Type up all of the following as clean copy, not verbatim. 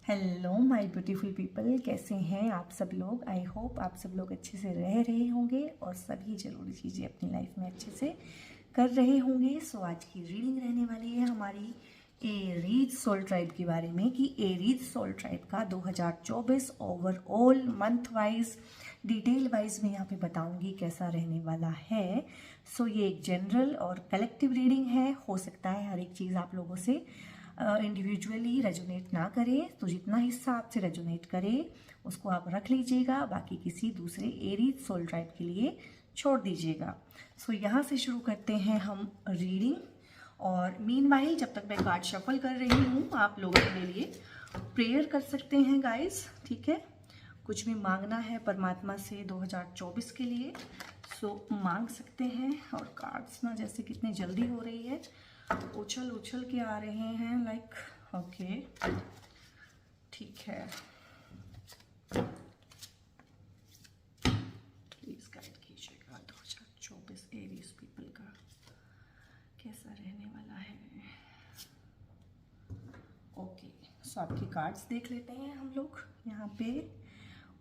Hello my beautiful people, कैसे हैं आप सब लोग। आई होप आप सब लोग अच्छे से रह रहे होंगे और सभी ज़रूरी चीज़ें अपनी लाइफ में अच्छे से कर रहे होंगे। सो आज की रीडिंग रहने वाली है हमारी एरीज सोल ट्राइब के बारे में कि एरीज सोल ट्राइब का 2024 overall month wise detail wise मैं यहाँ पे बताऊंगी कैसा रहने वाला है। सो ये एक जनरल और कलेक्टिव रीडिंग है। हो सकता है हर एक चीज़ आप लोगों से इंडिविजुअली रेजोनेट ना करे, तो जितना हिस्सा आपसे रेजोनेट करे उसको आप रख लीजिएगा, बाकी किसी दूसरे एरीज सोल ट्राइब के लिए छोड़ दीजिएगा। सो यहाँ से शुरू करते हैं हम रीडिंग। और मीनवाइल जब तक मैं कार्ड शफल कर रही हूँ आप लोगों के लिए प्रेयर कर सकते हैं गाइस, ठीक है। कुछ भी मांगना है परमात्मा से 2024 के लिए सो मांग सकते हैं। और कार्ड्स ना जैसे कितनी जल्दी हो रही है, उछल उछल के आ रहे हैं लाइक ओके ठीक है। प्लीज गाइड कीजिएगा 2024 एरीज पीपल का कैसा रहने वाला है। ओके सो आपके कार्ड्स देख लेते हैं हम लोग यहाँ पे।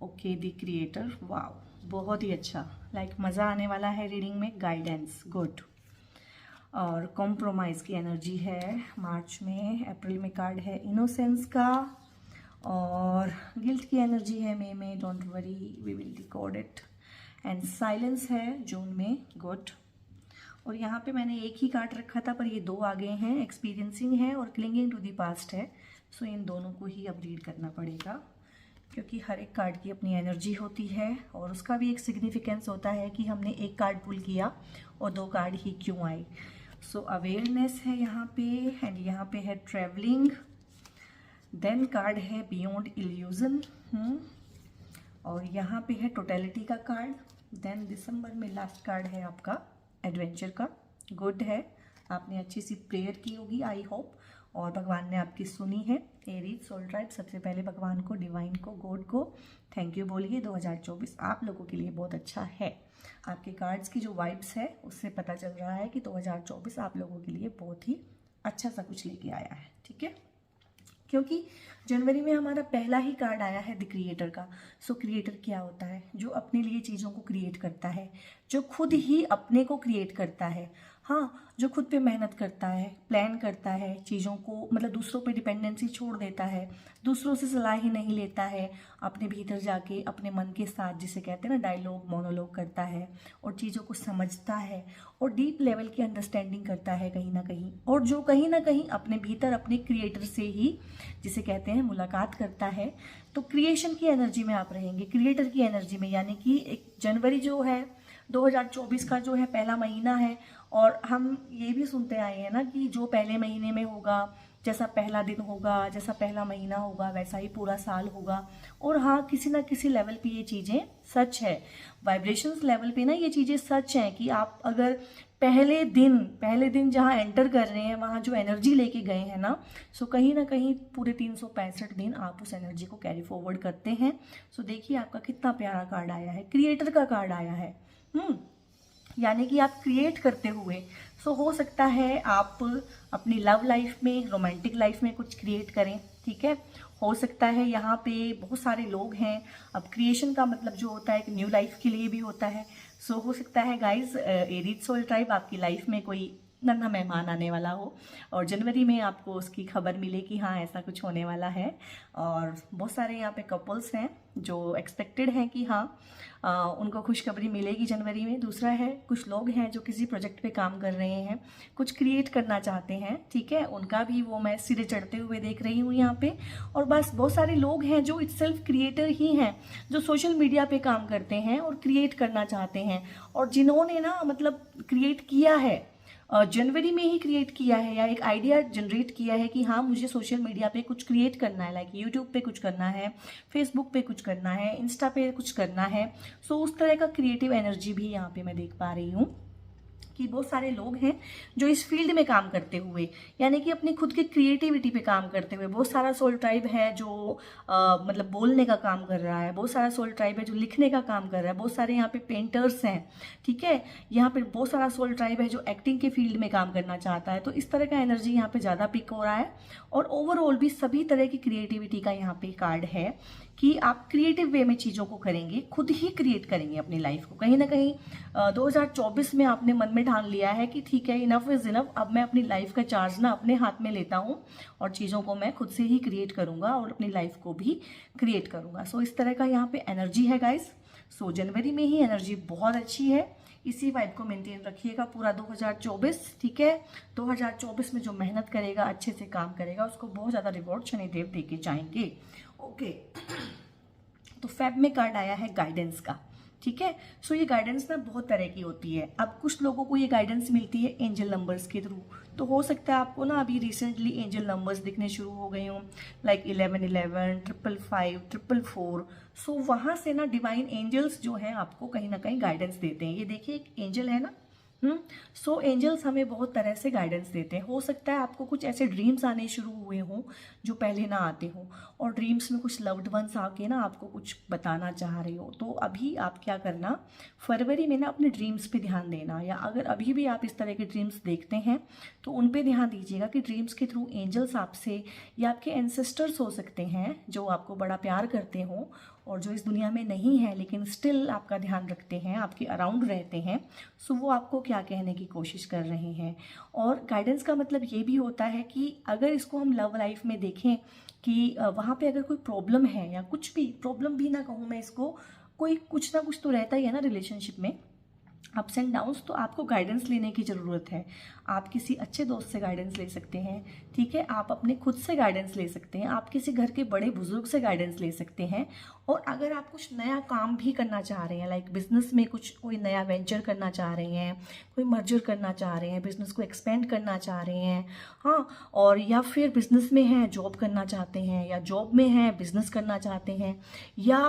ओके द क्रिएटर, वाओ बहुत ही अच्छा, लाइक मज़ा आने वाला है रीडिंग में। गाइडेंस गुड और कॉम्प्रोमाइज़ की एनर्जी है मार्च में। अप्रैल में कार्ड है इनोसेंस का और गिल्ट की एनर्जी है मई में, don't worry we will decode it. And silence है जून में, गुड। और यहाँ पे मैंने एक ही कार्ड रखा था पर ये दो आ गए हैं, एक्सपीरियंसिंग है और क्लिंगिंग टू द पास्ट है। सो इन दोनों को ही अब रीड करना पड़ेगा क्योंकि हर एक कार्ड की अपनी एनर्जी होती है और उसका भी एक सिग्निफिकेंस होता है कि हमने एक कार्ड पुल किया और दो कार्ड ही क्यों आए। सो अवेयरनेस है यहाँ पे एंड यहाँ पे है ट्रैवलिंग। देन कार्ड है बियॉन्ड इल्यूजन और यहाँ पे है टोटलिटी का कार्ड। देन दिसंबर में लास्ट कार्ड है आपका एडवेंचर का, गुड है। आपने अच्छी सी प्रेयर की होगी आई होप और भगवान ने आपकी सुनी है। एरीज सोल ट्राइब सबसे पहले भगवान को, डिवाइन को, गॉड को थैंक यू बोलिए। 2024 आप लोगों के लिए बहुत अच्छा है। आपके कार्ड्स की जो वाइब्स है उससे पता चल रहा है कि 2024 आप लोगों के लिए बहुत ही अच्छा सा कुछ लेके आया है, ठीक है। क्योंकि जनवरी में हमारा पहला ही कार्ड आया है द क्रिएटर का। सो क्रिएटर क्या होता है? जो अपने लिए चीज़ों को क्रिएट करता है, जो खुद ही अपने को क्रिएट करता है। हाँ, जो खुद पे मेहनत करता है, प्लान करता है चीज़ों को, मतलब दूसरों पे डिपेंडेंसी छोड़ देता है, दूसरों से सलाह ही नहीं लेता है, अपने भीतर जाके अपने मन के साथ, जिसे कहते हैं ना डायलॉग मोनोलॉग करता है और चीज़ों को समझता है और डीप लेवल की अंडरस्टैंडिंग करता है कहीं ना कहीं, और जो कहीं ना कहीं अपने भीतर अपने क्रिएटर से ही, जिसे कहते हैं, मुलाकात करता है। तो क्रिएशन की एनर्जी में आप रहेंगे, क्रिएटर की एनर्जी में, यानी कि एक जनवरी जो है 2024 का जो है पहला महीना है। और हम ये भी सुनते आए हैं ना कि जो पहले महीने में होगा, जैसा पहला दिन होगा, जैसा पहला महीना होगा, वैसा ही पूरा साल होगा। और हाँ, किसी ना किसी लेवल पे ये चीज़ें सच है, वाइब्रेशंस लेवल पे ना ये चीज़ें सच हैं कि आप अगर पहले दिन जहाँ एंटर कर रहे हैं वहाँ जो एनर्जी लेके गए हैं ना, सो कहीं ना कहीं पूरे 365 दिन आप उस एनर्जी को कैरी फॉरवर्ड करते हैं। सो देखिए आपका कितना प्यारा कार्ड आया है, क्रिएटर का कार्ड आया है। यानी कि आप क्रिएट करते हुए, सो हो सकता है आप अपनी लव लाइफ में, रोमांटिक लाइफ में कुछ क्रिएट करें, ठीक है। हो सकता है यहाँ पे बहुत सारे लोग हैं। अब क्रिएशन का मतलब जो होता है एक न्यू लाइफ के लिए भी होता है। सो हो सकता है गाइज एरीज सोल ट्राइब आपकी लाइफ में कोई नन्हा मेहमान आने वाला हो और जनवरी में आपको उसकी खबर मिले कि हाँ ऐसा कुछ होने वाला है। और बहुत सारे यहाँ पे कपल्स हैं जो एक्सपेक्टेड हैं कि हाँ उनको खुशखबरी मिलेगी जनवरी में। दूसरा है कुछ लोग हैं जो किसी प्रोजेक्ट पे काम कर रहे हैं, कुछ क्रिएट करना चाहते हैं, ठीक है, उनका भी वो मैं सिरे चढ़ते हुए देख रही हूँ यहाँ पे। और बस बहुत सारे लोग हैं जो इटसेल्फ क्रिएटर ही हैं, जो सोशल मीडिया पे काम करते हैं और क्रिएट करना चाहते हैं, और जिन्होंने ना मतलब क्रिएट किया है जनवरी में ही क्रिएट किया है, या एक आइडिया जनरेट किया है कि हाँ मुझे सोशल मीडिया पे कुछ क्रिएट करना है, लाइक यूट्यूब पे कुछ करना है, फेसबुक पे कुछ करना है, इंस्टा पे कुछ करना है। सो उस तरह का क्रिएटिव एनर्जी भी यहाँ पे मैं देख पा रही हूँ। कि बहुत सारे लोग हैं जो इस फील्ड में काम करते हुए, यानी कि अपनी खुद की क्रिएटिविटी पे काम करते हुए, बहुत सारा सोल ट्राइब है जो मतलब बोलने का काम कर रहा है, बहुत सारा सोल ट्राइब है जो लिखने का काम कर रहा है, बहुत सारे यहाँ पे पेंटर्स हैं, ठीक है, यहाँ पे बहुत सारा सोल ट्राइब है जो एक्टिंग के फील्ड में काम करना चाहता है। तो इस तरह का एनर्जी यहाँ पे ज़्यादा पिक हो रहा है। और ओवरऑल भी सभी तरह की क्रिएटिविटी का यहाँ पे कार्ड है कि आप क्रिएटिव वे में चीज़ों को करेंगे, खुद ही क्रिएट करेंगे अपनी लाइफ को। कहीं ना कहीं 2024 में आपने मन में ठान लिया है कि ठीक है, इनफ इज इनफ, अब मैं अपनी लाइफ का चार्ज ना अपने हाथ में लेता हूँ और चीज़ों को मैं खुद से ही क्रिएट करूँगा और अपनी लाइफ को भी क्रिएट करूँगा। सो इस तरह का यहाँ पे एनर्जी है गाइस। सो जनवरी में ही एनर्जी बहुत अच्छी है, इसी वाइब को मेंटेन रखिएगा पूरा 2024, ठीक है। 2024 में जो मेहनत करेगा, अच्छे से काम करेगा, उसको बहुत ज़्यादा रिवॉर्ड शनिदेव दे के जाएंगे। ओके, तो फेब में कार्ड आया है गाइडेंस का, ठीक है। सो ये गाइडेंस ना बहुत तरह की होती है। अब कुछ लोगों को ये गाइडेंस मिलती है एंजल नंबर्स के थ्रू, तो हो सकता है आपको ना अभी रिसेंटली एंजल नंबर्स दिखने शुरू हो गए हों, लाइक 1111, 555, 444। सो वहाँ से ना डिवाइन एंजल्स जो हैं आपको कहीं ना कहीं गाइडेंस देते हैं। ये देखिए एक एंजल है ना, सो एंजल्स हमें बहुत तरह से गाइडेंस देते हैं। हो सकता है आपको कुछ ऐसे ड्रीम्स आने शुरू हुए हों जो पहले ना आते हों, और ड्रीम्स में कुछ लव्ड वंस आके ना आपको कुछ बताना चाह रहे हो। तो अभी आप क्या करना, फरवरी में ना अपने ड्रीम्स पे ध्यान देना, या अगर अभी भी आप इस तरह के ड्रीम्स देखते हैं तो उन पे ध्यान दीजिएगा कि ड्रीम्स के थ्रू एंजल्स आपसे या आपके एंसेस्टर्स हो सकते हैं जो आपको बड़ा प्यार करते हों और जो इस दुनिया में नहीं है लेकिन स्टिल आपका ध्यान रखते हैं, आपके अराउंड रहते हैं। सो वो आपको क्या कहने की कोशिश कर रहे हैं। और गाइडेंस का मतलब ये भी होता है कि अगर इसको हम लव लाइफ में देखें कि वहाँ पे अगर कोई प्रॉब्लम है, या कुछ भी प्रॉब्लम भी ना कहूँ मैं इसको, कोई कुछ ना कुछ तो रहता ही है ना रिलेशनशिप में, अप्स एंड डाउन्स, तो आपको गाइडेंस लेने की ज़रूरत है। आप किसी अच्छे दोस्त से गाइडेंस ले सकते हैं, ठीक है, आप अपने खुद से गाइडेंस ले सकते हैं, आप किसी घर के बड़े बुजुर्ग से गाइडेंस ले सकते हैं। और अगर आप कुछ नया काम भी करना चाह रहे हैं, लाइक बिजनेस में कुछ कोई नया वेंचर करना चाह रहे हैं, कोई मर्जर करना चाह रहे हैं, बिजनेस को एक्सपेंड करना चाह रहे हैं, हाँ, और या फिर बिजनेस में हैं जॉब करना चाहते हैं, या जॉब में हैं बिजनेस करना चाहते हैं, या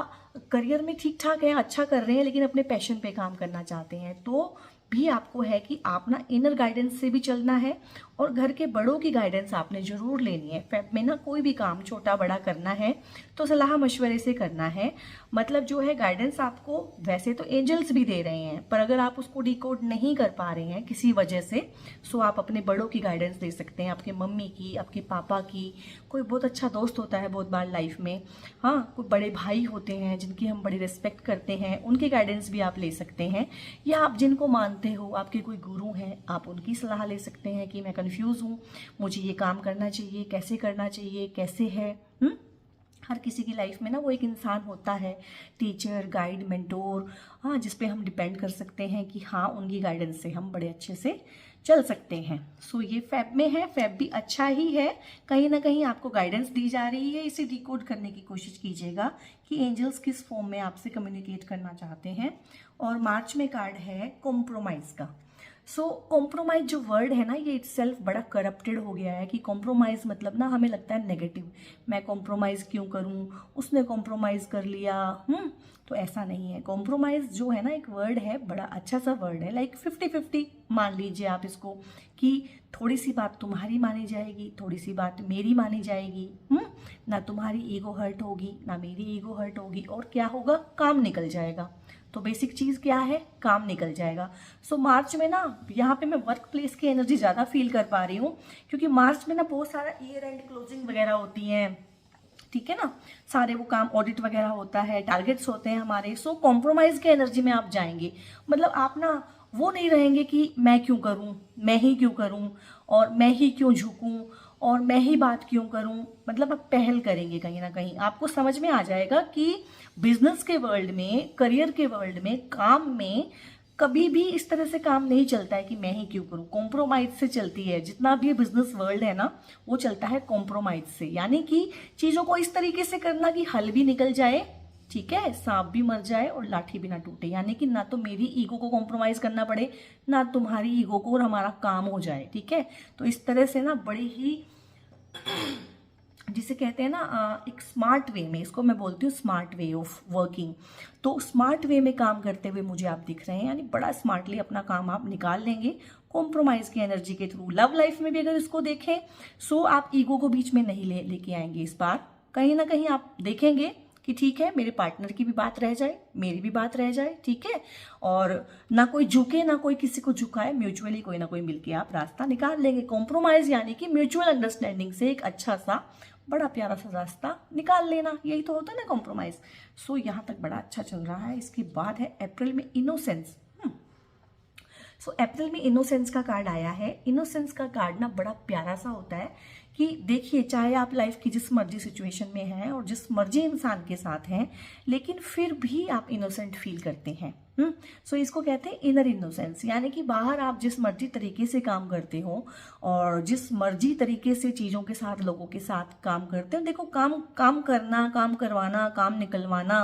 करियर में ठीक ठाक है, अच्छा कर रहे हैं लेकिन अपने पैशन पे काम करना चाहते हैं, तो भी आपको है कि आप ना इनर गाइडेंस से भी चलना है और घर के बड़ों की गाइडेंस आपने ज़रूर लेनी है। फेब में ना कोई भी काम छोटा बड़ा करना है तो सलाह मशवरे से करना है। मतलब जो है गाइडेंस आपको वैसे तो एंजल्स भी दे रहे हैं, पर अगर आप उसको डिकोड नहीं कर पा रहे हैं किसी वजह से, सो आप अपने बड़ों की गाइडेंस ले सकते हैं, आपके मम्मी की, आपके पापा की, कोई बहुत अच्छा दोस्त होता है बहुत बार लाइफ में, हाँ, कोई बड़े भाई होते हैं जिनकी हम बड़ी रिस्पेक्ट करते हैं, उनकी गाइडेंस भी आप ले सकते हैं। या आप जिनको मानते हो, आपके कोई गुरु हैं, आप उनकी सलाह ले सकते हैं कि मैं कंफ्यूज हूँ, मुझे ये काम करना चाहिए, कैसे करना चाहिए, कैसे है। हर किसी की लाइफ में ना वो एक इंसान होता है, टीचर, गाइड, मेंटोर, हाँ, जिस पे हम डिपेंड कर सकते हैं कि हाँ उनकी गाइडेंस से हम बड़े अच्छे से चल सकते हैं। सो ये फेब में है, फेब भी अच्छा ही है, कहीं ना कहीं आपको गाइडेंस दी जा रही है। इसे डिकोड करने की कोशिश कीजिएगा कि एंजल्स किस फॉर्म में आपसे कम्युनिकेट करना चाहते हैं। और मार्च में कार्ड है कॉम्प्रोमाइज़ का। सो कॉम्प्रोमाइज जो वर्ड है ना, ये इटसेल्फ बड़ा करप्टेड हो गया है कि कॉम्प्रोमाइज़ मतलब ना हमें लगता है नेगेटिव, मैं कॉम्प्रोमाइज़ क्यों करूँ, उसने कॉम्प्रोमाइज़ कर लिया, तो ऐसा नहीं है। कॉम्प्रोमाइज़ जो है ना एक वर्ड है, बड़ा अच्छा सा वर्ड है, लाइक 50-50 मान लीजिए आप इसको, कि थोड़ी सी बात तुम्हारी मानी जाएगी, थोड़ी सी बात मेरी मानी जाएगी, ना तुम्हारी ईगो हर्ट होगी ना मेरी ईगो हर्ट होगी, और क्या होगा, काम निकल जाएगा। तो बेसिक चीज़ क्या है, काम निकल जाएगा। सो मार्च में ना यहाँ पे मैं वर्क प्लेस की एनर्जी ज़्यादा फील कर पा रही हूँ, क्योंकि मार्च में ना बहुत सारा ईयर एंड क्लोजिंग वगैरह होती हैं, ठीक है ना, सारे वो काम ऑडिट वगैरह होता है, टारगेट्स होते हैं हमारे। सो कॉम्प्रोमाइज़ के एनर्जी में आप जाएंगे, मतलब आप ना वो नहीं रहेंगे कि मैं क्यों करूं, मैं ही क्यों करूं, और मैं ही क्यों झुकूं, और मैं ही बात क्यों करूं। मतलब आप पहल करेंगे, कहीं ना कहीं आपको समझ में आ जाएगा कि बिजनेस के वर्ल्ड में, करियर के वर्ल्ड में, काम में कभी भी इस तरह से काम नहीं चलता है कि मैं ही क्यों करूं, कॉम्प्रोमाइज से चलती है। जितना भी बिजनेस वर्ल्ड है ना, वो चलता है कॉम्प्रोमाइज से, यानी कि चीज़ों को इस तरीके से करना कि हल भी निकल जाए, ठीक है, सांप भी मर जाए और लाठी भी ना टूटे, यानी कि ना तो मेरी ईगो को कॉम्प्रोमाइज करना पड़े, ना तुम्हारी ईगो को, और हमारा काम हो जाए, ठीक है। तो इस तरह से ना बड़ी ही जिसे कहते हैं ना एक स्मार्ट वे में, इसको मैं बोलती हूँ स्मार्ट वे ऑफ वर्किंग। तो स्मार्ट वे में काम करते हुए मुझे आप दिख रहे हैं, यानी बड़ा स्मार्टली अपना काम आप निकाल लेंगे कॉम्प्रोमाइज की एनर्जी के थ्रू। लव लाइफ में भी अगर इसको देखें, सो आप ईगो को बीच में नहीं लेके आएंगे। इस बार कहीं ना कहीं आप देखेंगे कि ठीक है, मेरे पार्टनर की भी बात रह जाए, मेरी भी बात रह जाए, ठीक है, और ना कोई झुके ना कोई किसी को झुकाए, म्यूचुअली कोई ना कोई मिलके आप रास्ता निकाल लेंगे। कॉम्प्रोमाइज यानी कि म्यूचुअल अंडरस्टैंडिंग से एक अच्छा सा बड़ा प्यारा सा रास्ता निकाल लेना, यही तो होता है ना कॉम्प्रोमाइज। सो यहाँ तक बड़ा अच्छा चल रहा है। इसके बाद है अप्रैल में इनोसेंस। सो अप्रैल में इनोसेंस का कार्ड आया है। इनोसेंस का कार्ड ना बड़ा प्यारा सा होता है कि देखिए, चाहे आप लाइफ की जिस मर्जी सिचुएशन में हैं और जिस मर्जी इंसान के साथ हैं, लेकिन फिर भी आप इनोसेंट फील करते हैं। सो इसको कहते हैं इनर इनोसेंस, यानी कि बाहर आप जिस मर्जी तरीके से काम करते हो और जिस मर्जी तरीके से चीज़ों के साथ, लोगों के साथ काम करते हो। देखो, काम करना, काम करवाना, काम निकलवाना,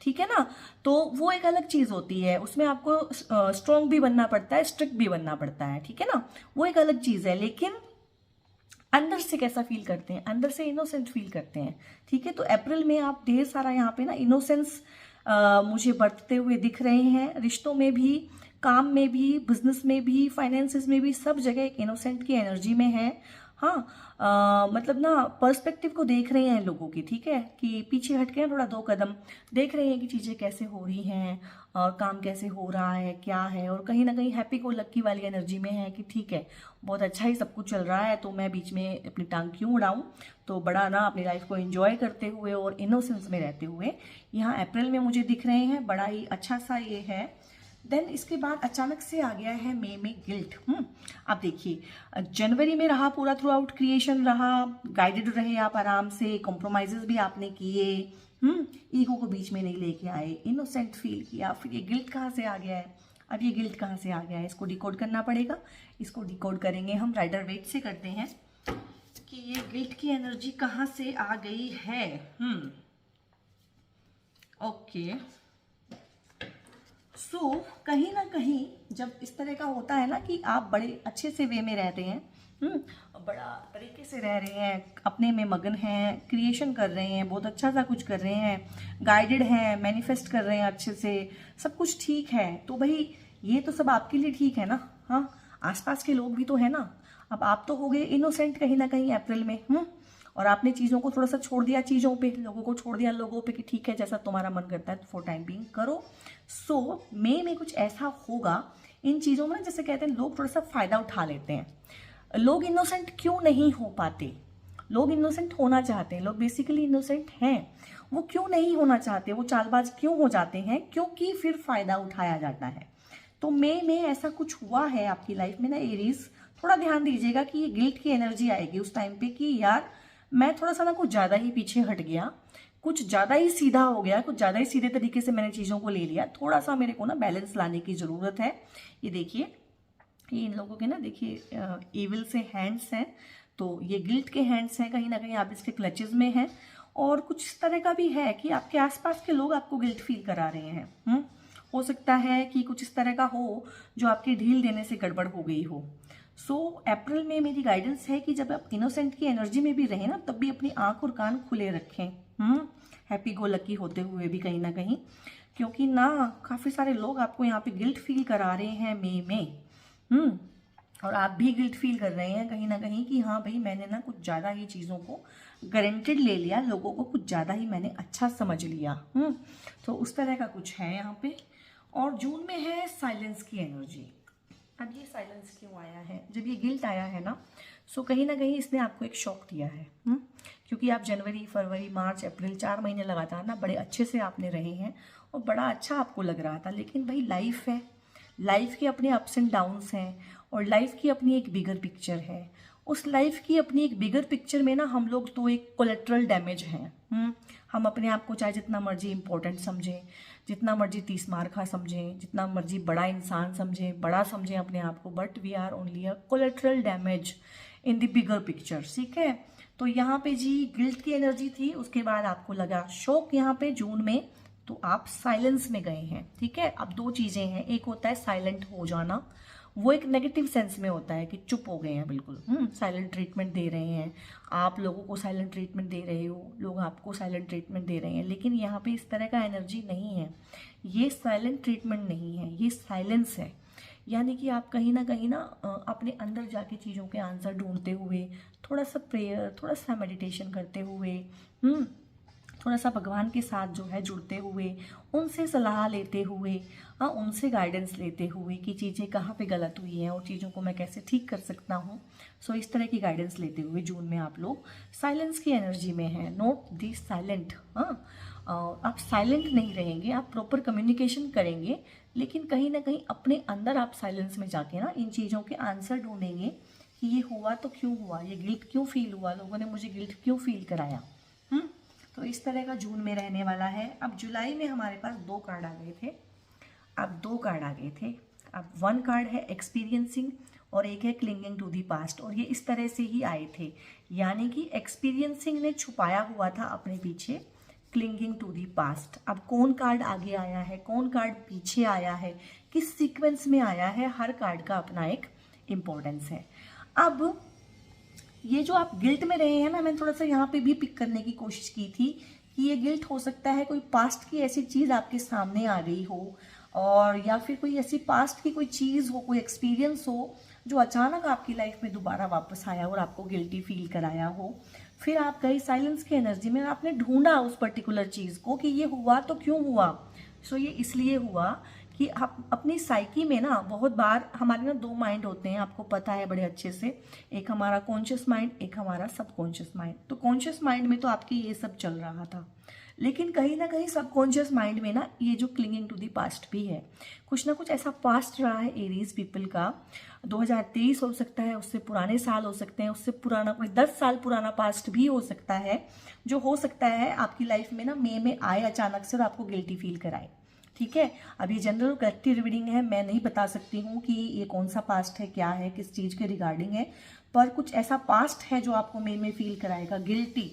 ठीक है ना, तो वो एक अलग चीज़ होती है। उसमें आपको स्ट्रॉन्ग भी बनना पड़ता है, स्ट्रिक्ट भी बनना पड़ता है, ठीक है ना, वो एक अलग चीज़ है। लेकिन अंदर से कैसा फील करते हैं? अंदर से इनोसेंट फील करते हैं, ठीक है। तो अप्रैल में आप ढेर सारा यहाँ पे ना इनोसेंस मुझे बरतते हुए दिख रहे हैं। रिश्तों में भी, काम में भी, बिजनेस में भी, फाइनेंसेस में भी, सब जगह एक इनोसेंट की एनर्जी में है। हाँ, मतलब ना पर्सपेक्टिव को देख रहे हैं लोगों की, ठीक है, कि पीछे हट के थोड़ा 2 कदम देख रहे हैं कि चीज़ें कैसे हो रही हैं और काम कैसे हो रहा है, क्या है, और कहीं ना कहीं हैप्पी को लक्की वाली एनर्जी में है कि ठीक है, बहुत अच्छा ही सब कुछ चल रहा है, तो मैं बीच में अपनी टांग क्यों उड़ाऊं। तो बड़ा ना अपनी लाइफ को एंजॉय करते हुए और इनोसेंस में रहते हुए यहाँ अप्रैल में मुझे दिख रहे हैं। बड़ा ही अच्छा सा ये है। देन इसके बाद अचानक से आ गया है मई में गिल्ट। अब देखिए, जनवरी में रहा पूरा थ्रू आउट क्रिएशन रहा, गाइडेड रहे आप आराम से, कॉम्प्रोमाइजेस भी आपने किए, ईगो को बीच में नहीं लेके आए, इनोसेंट फील किया। फिर ये गिल्ट कहाँ से आ गया है? अब ये गिल्ट कहाँ से आ गया है, इसको डिकोड करना पड़ेगा। इसको डिकोड करेंगे हम, राइडर वेट से करते हैं कि ये गिल्ट की एनर्जी कहाँ से आ गई है। ओके, सो कहीं ना कहीं जब इस तरह का होता है ना कि आप बड़े अच्छे से वे में रहते हैं, बड़ा तरीके से रह रहे हैं, अपने में मगन हैं, क्रिएशन कर रहे हैं, बहुत अच्छा सा कुछ कर रहे हैं, गाइडेड हैं, मैनिफेस्ट कर रहे हैं अच्छे से, सब कुछ ठीक है, तो भाई ये तो सब आपके लिए ठीक है ना। हाँ, आसपास के लोग भी तो है ना। अब आप तो हो गए इनोसेंट कहीं ना कहीं अप्रैल में, और आपने चीज़ों को थोड़ा सा छोड़ दिया, चीज़ों पे, लोगों को छोड़ दिया लोगों पे कि ठीक है, जैसा तुम्हारा मन करता है तो फॉर टाइम बीइंग करो। सो मई में कुछ ऐसा होगा इन चीज़ों में, जैसे कहते हैं लोग थोड़ा सा फायदा उठा लेते हैं। लोग इनोसेंट क्यों नहीं हो पाते? लोग इनोसेंट होना चाहते हैं, लोग बेसिकली इनोसेंट हैं, वो क्यों नहीं होना चाहते, वो चालबाज क्यों हो जाते हैं? क्योंकि फिर फायदा उठाया जाता है। तो मई में ऐसा कुछ हुआ है आपकी लाइफ में ना एरीज, थोड़ा ध्यान दीजिएगा कि ये गिल्ट की एनर्जी आएगी उस टाइम पे कि यार मैं थोड़ा सा ना कुछ ज़्यादा ही पीछे हट गया, कुछ ज़्यादा ही सीधा हो गया, कुछ ज़्यादा ही सीधे तरीके से मैंने चीज़ों को ले लिया, थोड़ा सा मेरे को ना बैलेंस लाने की ज़रूरत है। ये देखिए, ये इन लोगों के ना देखिए ईविल से हैंड्स हैं, तो ये गिल्ट के हैंड्स हैं, कहीं ना कहीं आप इसके क्लचेज में हैं। और कुछ इस तरह का भी है कि आपके आसपास के लोग आपको गिल्ट फील करा रहे हैं। हो सकता है कि कुछ इस तरह का हो जो आपके ढील देने से गड़बड़ हो गई हो। सो अप्रैल में मेरी गाइडेंस है कि जब आप इनोसेंट की एनर्जी में भी रहें ना, तब भी अपनी आंख और कान खुले रखें, हैप्पी गो लकी होते हुए भी कहीं ना कहीं, क्योंकि ना काफ़ी सारे लोग आपको यहाँ पे गिल्ट फील करा रहे हैं मई में। और आप भी गिल्ट फील कर रहे हैं कहीं ना कहीं कि हाँ भाई, मैंने ना कुछ ज़्यादा ही चीज़ों को गारंटेड ले लिया, लोगों को कुछ ज़्यादा ही मैंने अच्छा समझ लिया। तो उस तरह का कुछ है यहाँ पे। और जून में है साइलेंस की एनर्जी। अब ये साइलेंस क्यों आया है? जब ये गिल्ट आया है ना, सो कहीं ना कहीं इसने आपको एक शॉक दिया है, क्योंकि आप जनवरी, फरवरी, मार्च, अप्रैल 4 महीने लगातार ना बड़े अच्छे से आपने रहे हैं और बड़ा अच्छा आपको लग रहा था। लेकिन भाई लाइफ है, लाइफ के अपने अप्स एंड डाउन्स हैं और लाइफ की अपनी एक बिगर पिक्चर है। उस लाइफ की अपनी एक बिगर पिक्चर में ना हम लोग तो एक कोलेट्रल डैमेज हैं। हम अपने आप को चाहे जितना मर्जी इंपॉर्टेंट समझें, जितना मर्जी 30 मार खा समझें, जितना मर्जी बड़ा इंसान समझें, बड़ा समझें अपने आप को, but we are only a collateral damage in the bigger picture, ठीक है। तो यहाँ पे जी गिल्ट की एनर्जी थी, उसके बाद आपको लगा शौक यहाँ पे जून में, तो आप साइलेंस में गए हैं, ठीक है। अब 2 चीज़ें हैं, एक होता है साइलेंट हो जाना, वो एक नेगेटिव सेंस में होता है कि चुप हो गए हैं बिल्कुल, साइलेंट ट्रीटमेंट दे रहे हैं, आप लोगों को साइलेंट ट्रीटमेंट दे रहे हो, लोग आपको साइलेंट ट्रीटमेंट दे रहे हैं। लेकिन यहाँ पे इस तरह का एनर्जी नहीं है, ये साइलेंट ट्रीटमेंट नहीं है, ये साइलेंस है। यानी कि आप कहीं ना अपने अंदर जाके चीज़ों के आंसर ढूंढते हुए, थोड़ा सा प्रेयर, थोड़ा सा मेडिटेशन करते हुए, थोड़ा सा भगवान के साथ जो है जुड़ते हुए, उनसे सलाह लेते हुए, उनसे गाइडेंस लेते हुए कि चीज़ें कहाँ पे गलत हुई हैं और चीज़ों को मैं कैसे ठीक कर सकता हूँ। सो इस तरह की गाइडेंस लेते हुए जून में आप लोग साइलेंस की एनर्जी में हैं। नोट दी साइलेंट। आप साइलेंट नहीं रहेंगे, आप प्रॉपर कम्युनिकेशन करेंगे, लेकिन कहीं ना कहीं अपने अंदर आप साइलेंस में जाके ना इन चीज़ों के आंसर ढूंढेंगे कि ये हुआ तो क्यों हुआ, ये गिल्ट क्यों फील हुआ, लोगों ने मुझे गिल्ट क्यों फील कराया। तो इस तरह का जून में रहने वाला है। अब जुलाई में हमारे पास 2 कार्ड आ गए थे, अब 2 कार्ड आ गए थे। अब 1 कार्ड है एक्सपीरियंसिंग और एक है क्लिंगिंग टू दी पास्ट, और ये इस तरह से ही आए थे। यानी कि एक्सपीरियंसिंग ने छुपाया हुआ था अपने पीछे क्लिंगिंग टू दी पास्ट। अब कौन कार्ड आगे आया है, कौन कार्ड पीछे आया है, किस सीक्वेंस में आया है, हर कार्ड का अपना एक इम्पोर्टेंस है। अब ये जो आप गिल्ट में रहे हैं ना, मैंने थोड़ा सा यहाँ पे भी पिक करने की कोशिश की थी कि ये गिल्ट हो सकता है कोई पास्ट की ऐसी चीज़ आपके सामने आ गई हो, और या फिर कोई ऐसी पास्ट की कोई चीज़ हो, कोई एक्सपीरियंस हो जो अचानक आपकी लाइफ में दोबारा वापस आया और आपको गिल्टी फील कराया हो। फिर आप गए साइलेंस की एनर्जी में, आपने ढूंढा उस पर्टिकुलर चीज़ को कि ये हुआ तो क्यों हुआ। सो ये इसलिए हुआ कि आप अपनी साइकी में ना, बहुत बार हमारे ना 2 माइंड होते हैं, आपको पता है बड़े अच्छे से। एक हमारा कॉन्शियस माइंड, एक हमारा सबकॉन्शियस माइंड। तो कॉन्शियस माइंड में तो आपकी ये सब चल रहा था, लेकिन कहीं ना कहीं सबकॉन्शियस माइंड में ना ये जो क्लिंगिंग टू दी पास्ट भी है। कुछ ना कुछ ऐसा पास्ट रहा है एरीज पीपल का, 2023 हो सकता है, उससे पुराने साल हो सकते हैं, उससे पुराना कोई 10 साल पुराना पास्ट भी हो सकता है, जो हो सकता है आपकी लाइफ में ना मई में आए अचानक से और आपको गिल्टी फील कराए। ठीक है, अब ये जनरल कलेक्टिव रीडिंग है, मैं नहीं बता सकती हूँ कि ये कौन सा पास्ट है, क्या है, किस चीज़ के रिगार्डिंग है, पर कुछ ऐसा पास्ट है जो आपको मई में फील कराएगा गिल्टी।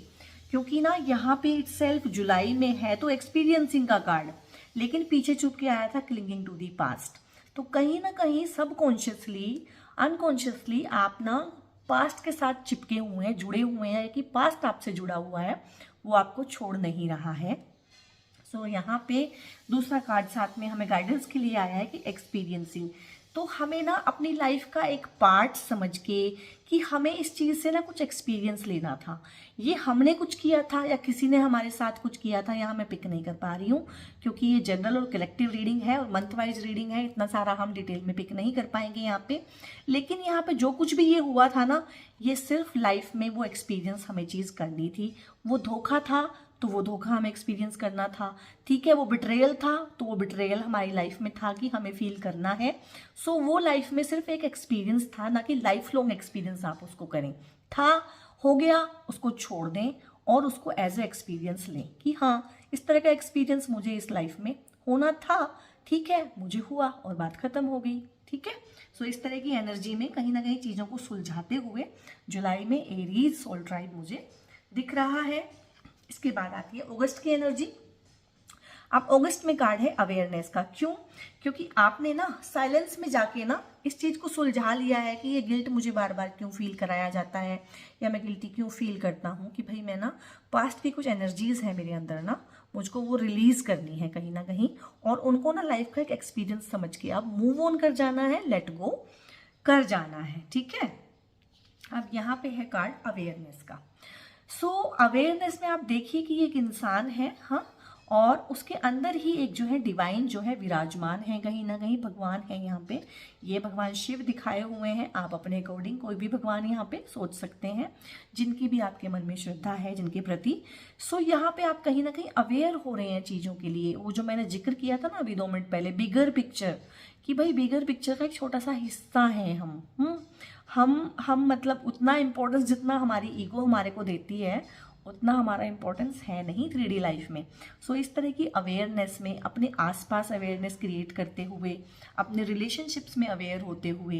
क्योंकि ना यहाँ पे इटसेल्फ जुलाई में है तो एक्सपीरियंसिंग का कार्ड, लेकिन पीछे छुप के आया था क्लिंगिंग टू दी पास्ट। तो कहीं ना कहीं सबकॉन्शियसली, अनकॉन्शियसली आप ना पास्ट के साथ चिपके हुए हैं, जुड़े हुए हैं, कि पास्ट आपसे जुड़ा हुआ है, वो आपको छोड़ नहीं रहा है। सो यहाँ पे दूसरा कार्ड साथ में हमें गाइडेंस के लिए आया है कि एक्सपीरियंसिंग। तो हमें ना अपनी लाइफ का एक पार्ट समझ के कि हमें इस चीज़ से ना कुछ एक्सपीरियंस लेना था। ये हमने कुछ किया था या किसी ने हमारे साथ कुछ किया था, यहाँ मैं पिक नहीं कर पा रही हूँ, क्योंकि ये जनरल और कलेक्टिव रीडिंग है और मंथ वाइज रीडिंग है, इतना सारा हम डिटेल में पिक नहीं कर पाएंगे यहाँ पे। लेकिन यहाँ पे जो कुछ भी ये हुआ था ना, ये सिर्फ लाइफ में वो एक्सपीरियंस हमें चीज़ करनी थी। वो धोखा था तो वो धोखा हमें एक्सपीरियंस करना था, ठीक है। वो बिट्रेयल था तो वो बिट्रेयल हमारी लाइफ में था कि हमें फील करना है। सो वो लाइफ में सिर्फ एक एक्सपीरियंस था, ना कि लाइफ लॉन्ग एक्सपीरियंस आप उसको करें। था, हो गया, उसको छोड़ दें और उसको एज ए एक्सपीरियंस लें कि हाँ, इस तरह का एक्सपीरियंस मुझे इस लाइफ में होना था, ठीक है, मुझे हुआ और बात खत्म हो गई, ठीक है। सो इस तरह की एनर्जी में कहीं ना कहीं चीज़ों को सुलझाते हुए जुलाई में एरीज सोल ट्राइब मुझे दिख रहा है। इसके बाद आती है अगस्त की एनर्जी। अब अगस्त में कार्ड है अवेयरनेस का। क्यों? क्योंकि आपने ना साइलेंस में जाके ना इस चीज़ को सुलझा लिया है कि ये गिल्ट मुझे बार बार क्यों फील कराया जाता है, या मैं गिल्टी क्यों फील करता हूँ, कि भाई मैं ना पास्ट की कुछ एनर्जीज है मेरे अंदर ना, मुझको वो रिलीज करनी है कहीं ना कहीं, और उनको ना लाइफ का एक एक्सपीरियंस समझ के अब मूव ऑन कर जाना है, लेट गो कर जाना है, ठीक है। अब यहाँ पे है कार्ड अवेयरनेस का। सो अवेयरनेस में आप देखिए कि एक इंसान है, हाँ, और उसके अंदर ही एक जो है डिवाइन जो है विराजमान है, कहीं ना कहीं भगवान है यहाँ पे। ये भगवान शिव दिखाए हुए हैं, आप अपने अकॉर्डिंग कोई भी भगवान यहाँ पे सोच सकते हैं, जिनकी भी आपके मन में श्रद्धा है जिनके प्रति। सो यहाँ पे आप कहीं ना कहीं अवेयर हो रहे हैं चीज़ों के लिए। वो जो मैंने जिक्र किया था ना अभी 2 मिनट पहले, बिगर पिक्चर, कि भाई बिगर पिक्चर का एक छोटा सा हिस्सा है हम मतलब उतना इम्पोर्टेंस जितना हमारी ईगो हमारे को देती है उतना हमारा इम्पोर्टेंस है नहीं 3D लाइफ में। सो इस तरह की अवेयरनेस में अपने आसपास अवेयरनेस क्रिएट करते हुए, अपने रिलेशनशिप्स में अवेयर होते हुए,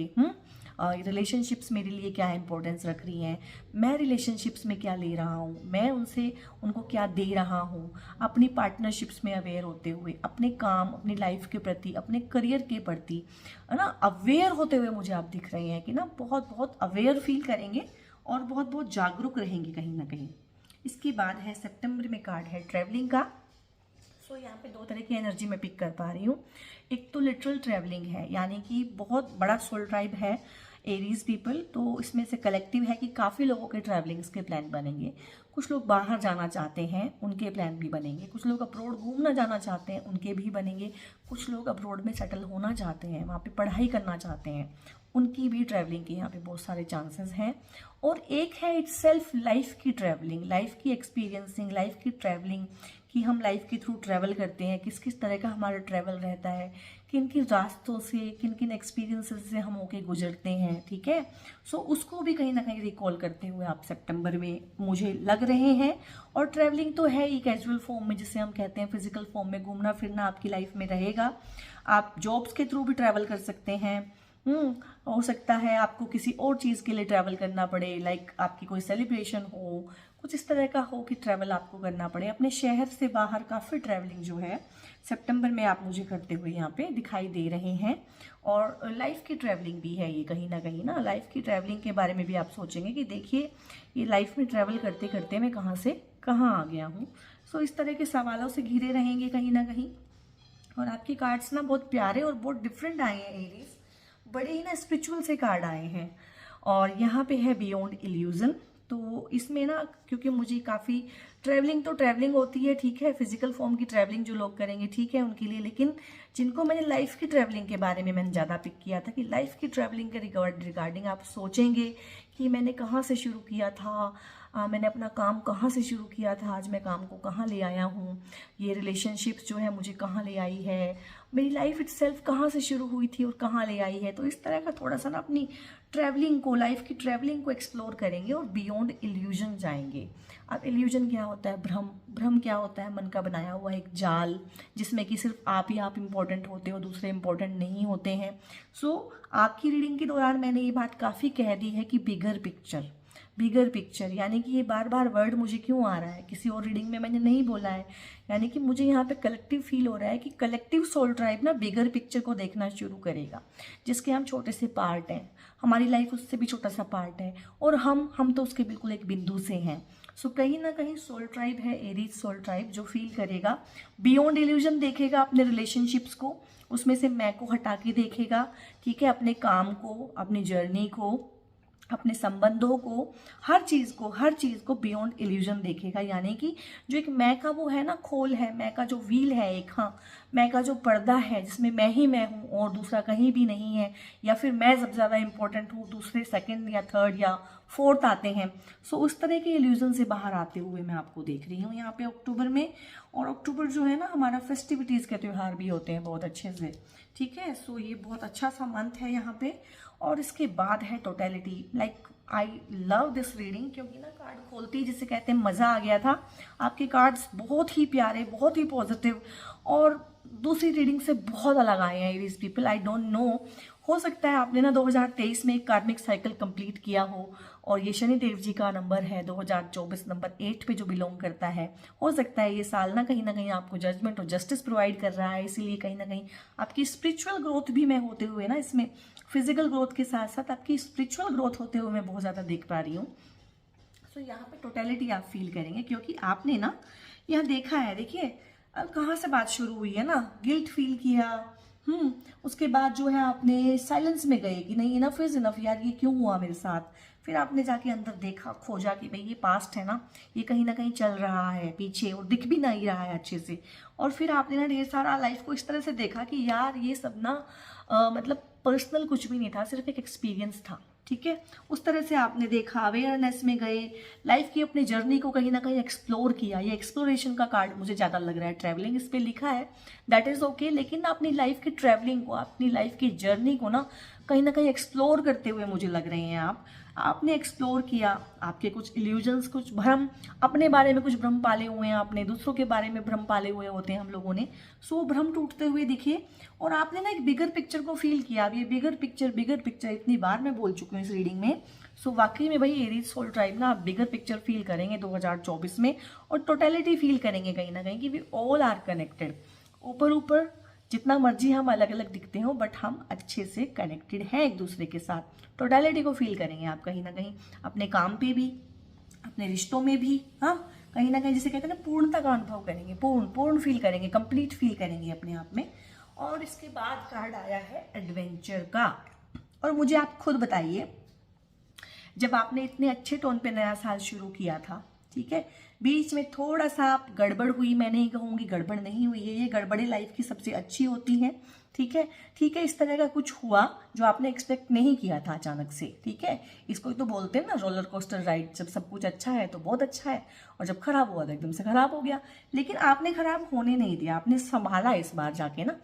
रिलेशनशिप्स मेरे लिए क्या इंपॉर्टेंस रख रही हैं, मैं रिलेशनशिप्स में क्या ले रहा हूँ, मैं उनको क्या दे रहा हूँ, अपनी पार्टनरशिप्स में अवेयर होते हुए, अपने काम, अपनी लाइफ के प्रति, अपने करियर के प्रति, है ना, अवेयर होते हुए मुझे आप दिख रहे हैं कि ना बहुत बहुत अवेयर फील करेंगे और बहुत बहुत जागरूक रहेंगे कहीं ना कहीं। इसके बाद है सितंबर में कार्ड है ट्रैवलिंग का। सो यहाँ पे 2 तरह की एनर्जी मैं पिक कर पा रही हूँ। एक तो लिटरल ट्रैवलिंग है, यानी कि बहुत बड़ा सोल ट्राइब है एरीज पीपल, तो इसमें से कलेक्टिव है कि काफ़ी लोगों के ट्रैवलिंग्स के प्लान बनेंगे। कुछ लोग बाहर जाना चाहते हैं, उनके प्लान भी बनेंगे। कुछ लोग अब्रॉड घूमना जाना चाहते हैं, उनके भी बनेंगे। कुछ लोग अब्रॉड में सेटल होना चाहते हैं, वहाँ पे पढ़ाई करना चाहते हैं, उनकी भी ट्रैवलिंग के यहाँ पे बहुत सारे चांसेस हैं। और एक है इट्स सेल्फ लाइफ की ट्रैवलिंग, लाइफ की एक्सपीरियंसिंग, लाइफ की ट्रैवलिंग, कि हम लाइफ के थ्रू ट्रैवल करते हैं, किस किस तरह का हमारा ट्रैवल रहता है, किन किन रास्तों से, किन किन एक्सपीरियंसेस से हम होके गुजरते हैं, ठीक है। सो उसको भी कहीं ना कहीं रिकॉल करते हुए आप सितंबर में मुझे लग रहे हैं। और ट्रैवलिंग तो है ही कैजुअल फॉर्म में, जिसे हम कहते हैं फिजिकल फॉर्म में घूमना फिरना आपकी लाइफ में रहेगा। आप जॉब्स के थ्रू भी ट्रैवल कर सकते हैं। हो सकता है आपको किसी और चीज़ के लिए ट्रैवल करना पड़े, लाइक आपकी कोई सेलिब्रेशन हो, कुछ इस तरह का हो कि ट्रैवल आपको करना पड़े। अपने शहर से बाहर काफ़ी ट्रैवलिंग जो है सितंबर में आप मुझे करते हुए यहाँ पे दिखाई दे रहे हैं। और लाइफ की ट्रैवलिंग भी है ये कहीं ना, लाइफ की ट्रैवलिंग के बारे में भी आप सोचेंगे कि देखिए ये लाइफ में ट्रैवल करते करते मैं कहाँ से कहाँ आ गया हूँ। सो इस तरह के सवालों से घिरे रहेंगे कहीं ना कहीं। और आपके कार्ड्स ना बहुत प्यारे और बहुत डिफरेंट आए हैं एरीज, बड़े ही ना स्पिरिचुअल से कार्ड आए हैं। और यहाँ पे है बियॉन्ड इल्यूजन। तो इसमें ना क्योंकि मुझे काफ़ी ट्रैवलिंग तो ट्रैवलिंग होती है, ठीक है, फिजिकल फॉर्म की ट्रैवलिंग जो लोग करेंगे ठीक है उनके लिए, लेकिन जिनको मैंने लाइफ की ट्रैवलिंग के बारे में मैंने ज़्यादा पिक किया था कि लाइफ की ट्रैवलिंग के रिगार्डिंग आप सोचेंगे कि मैंने कहाँ से शुरू किया था, मैंने अपना काम कहाँ से शुरू किया था, आज मैं काम को कहाँ ले आया हूँ, ये रिलेशनशिप्स जो है मुझे कहाँ ले आई है, मेरी लाइफ इटसेल्फ कहाँ से शुरू हुई थी और कहाँ ले आई है। तो इस तरह का थोड़ा सा ना अपनी ट्रैवलिंग को, लाइफ की ट्रैवलिंग को एक्सप्लोर करेंगे और बियॉन्ड इल्यूजन जाएंगे। अब इल्यूजन क्या होता है? भ्रम क्या होता है? मन का बनाया हुआ एक जाल जिसमें कि सिर्फ आप ही आप इम्पोर्टेंट होते हो, दूसरे इम्पोर्टेंट नहीं होते हैं। सो आपकी रीडिंग के दौरान मैंने ये बात काफ़ी कह दी है कि बिगर पिक्चर, यानी कि ये बार बार वर्ड मुझे क्यों आ रहा है, किसी और रीडिंग में मैंने नहीं बोला है, यानी कि मुझे यहाँ पे कलेक्टिव फील हो रहा है कि कलेक्टिव सोल ट्राइब ना बिगर पिक्चर को देखना शुरू करेगा, जिसके हम छोटे से पार्ट हैं, हमारी लाइफ उससे भी छोटा सा पार्ट है और हम तो उसके बिल्कुल एक बिंदु से हैं। सो कहीं ना कहीं सोल ट्राइब है एरीज सोल ट्राइब जो फील करेगा, बियॉन्ड इल्यूजन देखेगा अपने रिलेशनशिप्स को, उसमें से मैं को हटा के देखेगा, ठीक है, अपने काम को, अपनी जर्नी को, अपने संबंधों को, हर चीज़ को बियॉन्ड इल्यूजन देखेगा। यानी कि जो एक मैं का वो है ना खोल है, मैं का जो व्हील है एक, हाँ, मैं का जो पर्दा है जिसमें मैं ही मैं हूँ और दूसरा कहीं भी नहीं है, या फिर मैं सबसे ज़्यादा इंपॉर्टेंट हूँ, दूसरे सेकंड या थर्ड या फोर्थ आते हैं। सो उस तरह के इल्यूजन से बाहर आते हुए मैं आपको देख रही हूँ यहाँ पे अक्टूबर में। और अक्टूबर जो है ना हमारा फेस्टिविटीज़ के त्यौहार भी होते हैं बहुत अच्छे से, ठीक है। सो ये बहुत अच्छा सा मंथ है यहाँ पे। और इसके बाद है totality. Like I love this reading, क्योंकि ना कार्ड खोलते ही जिसे कहते हैं मज़ा आ गया था। आपके कार्ड्स बहुत ही प्यारे, बहुत ही पॉजिटिव और दूसरी रीडिंग से बहुत अलग आए हैं Aries people. I don't know, हो सकता है आपने ना 2023 में एक कार्मिक साइकिल कंप्लीट किया हो और ये शनिदेव जी का नंबर है 2024 नंबर 8 पे जो बिलोंग करता है। हो सकता है ये साल ना कहीं आपको जजमेंट और जस्टिस प्रोवाइड कर रहा है, इसीलिए कहीं ना कहीं आपकी स्पिरिचुअल ग्रोथ भी मैं होते हुए ना इसमें फिजिकल ग्रोथ के साथ साथ आपकी स्पिरिचुअल ग्रोथ होते हुए मैं बहुत ज़्यादा देख पा रही हूँ। सो यहाँ पे टोटलिटी आप फील करेंगे क्योंकि आपने ना यहाँ देखा है, देखिए अब कहाँ से बात शुरू हुई है ना, गिल्ट फील किया, उसके बाद जो है आपने साइलेंस में गए कि नहीं इनफ इज इनफ यार, ये क्यों हुआ मेरे साथ। फिर आपने जाके अंदर देखा, खोजा कि भाई ये पास्ट है ना, ये कहीं ना कहीं चल रहा है पीछे और दिख भी नहीं रहा है अच्छे से। और फिर आपने ना ढेर सारा लाइफ को इस तरह से देखा कि यार ये सब ना मतलब पर्सनल कुछ भी नहीं था, सिर्फ एक एक्सपीरियंस था, ठीक है। उस तरह से आपने देखा, अवेयरनेस में गए, लाइफ की अपनी जर्नी को कहीं ना कहीं एक्सप्लोर किया। ये एक्सप्लोरेशन का कार्ड मुझे ज़्यादा लग रहा है, ट्रैवलिंग इस पर लिखा है, दैट इज़ ओके, लेकिन ना अपनी लाइफ की ट्रैवलिंग को, अपनी लाइफ की जर्नी को ना कहीं एक्सप्लोर करते हुए मुझे लग रहे हैं आप। आपने एक्सप्लोर किया, आपके कुछ इल्यूजन्स, कुछ भ्रम, अपने बारे में कुछ भ्रम पाले हुए हैं आपने, दूसरों के बारे में भ्रम पाले हुए होते हैं हम लोगों ने। सो भ्रम टूटते हुए दिखे और आपने ना एक बिगर पिक्चर को फील किया। अब ये बिगर पिक्चर इतनी बार मैं बोल चुकी हूँ इस रीडिंग में। सो वाकई में भाई एरीज सोल ट्राइब ना आप बिगर पिक्चर फील करेंगे 2024 में, और टोटलिटी फील करेंगे कहीं ना कहीं कि वी ऑल आर कनेक्टेड। ऊपर जितना मर्जी हम अलग अलग दिखते हो, बट हम अच्छे से कनेक्टेड हैं एक दूसरे के साथ। टोटलिटी को फील करेंगे आप कहीं ना कहीं, अपने काम पे भी, अपने रिश्तों में भी। हाँ, कहीं ना कहीं जिसे कहते हैं ना पूर्णता का अनुभव करेंगे, पूर्ण फील करेंगे, कंप्लीट फील करेंगे अपने आप में। और इसके बाद कार्ड आया है एडवेंचर का। और मुझे आप खुद बताइए, जब आपने इतने अच्छे टोन पे नया साल शुरू किया था, ठीक है, बीच में थोड़ा सा गड़बड़ हुई, मैं नहीं कहूँगी गड़बड़ नहीं हुई है, ये गड़बड़े लाइफ की सबसे अच्छी होती हैं, ठीक है, इस तरह का कुछ हुआ जो आपने एक्सपेक्ट नहीं किया था अचानक से, ठीक है। इसको तो बोलते हैं ना रोलर कोस्टर राइड, जब सब कुछ अच्छा है तो बहुत अच्छा है, और जब खराब हुआ तो एकदम से खराब हो गया। लेकिन आपने खराब होने नहीं दिया, आपने संभाला इस बार जाके ना।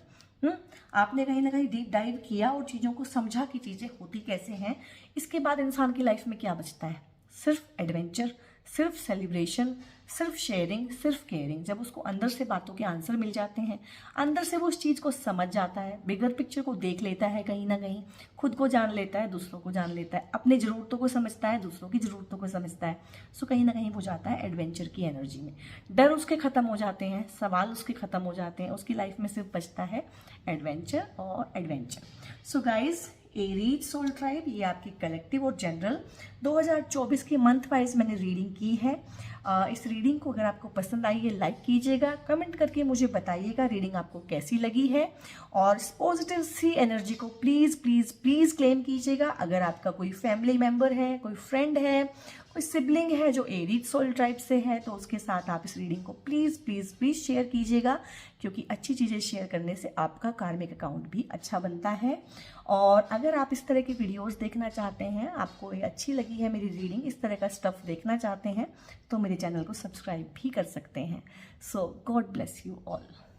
आपने कहीं ना कहीं डीप डाइव किया और चीज़ों को समझा कि चीज़ें होती कैसे हैं। इसके बाद इंसान की लाइफ में क्या बचता है? सिर्फ एडवेंचर, सिर्फ सेलिब्रेशन, सिर्फ शेयरिंग, सिर्फ केयरिंग। जब उसको अंदर से बातों के आंसर मिल जाते हैं, अंदर से वो उस चीज़ को समझ जाता है, बिगर पिक्चर को देख लेता है, कहीं ना कहीं खुद को जान लेता है, दूसरों को जान लेता है, अपनी ज़रूरतों को समझता है, दूसरों की ज़रूरतों को समझता है। सो कहीं ना कहीं वो जाता है एडवेंचर की एनर्जी में। डर उसके ख़त्म हो जाते हैं, सवाल उसके ख़त्म हो जाते हैं, उसकी लाइफ में सिर्फ बचता है एडवेंचर और adventure. So guys, Aries soul tribe, ये आपकी कलेक्टिव और जनरल 2024 की मंथ वाइज मैंने रीडिंग की है। इस रीडिंग को अगर आपको पसंद आई है, लाइक कीजिएगा, कमेंट करके मुझे बताइएगा रीडिंग आपको कैसी लगी है, और इस पॉजिटिव सी एनर्जी को प्लीज़ प्लीज़ प्लीज़ क्लेम कीजिएगा। अगर आपका कोई फैमिली मेम्बर है, कोई फ्रेंड है, कोई सिबलिंग है जो एरीज सोल ट्राइब से है, तो उसके साथ आप इस रीडिंग को प्लीज़ प्लीज़ प्लीज़ शेयर कीजिएगा, क्योंकि अच्छी चीज़ें शेयर करने से आपका कार्मिक अकाउंट भी अच्छा बनता है। और अगर आप इस तरह की वीडियोस देखना चाहते हैं, आपको ये अच्छी लगी है मेरी रीडिंग, इस तरह का स्टफ़ देखना चाहते हैं, तो मेरे चैनल को सब्सक्राइब भी कर सकते हैं। सो गॉड ब्लेस यू ऑल।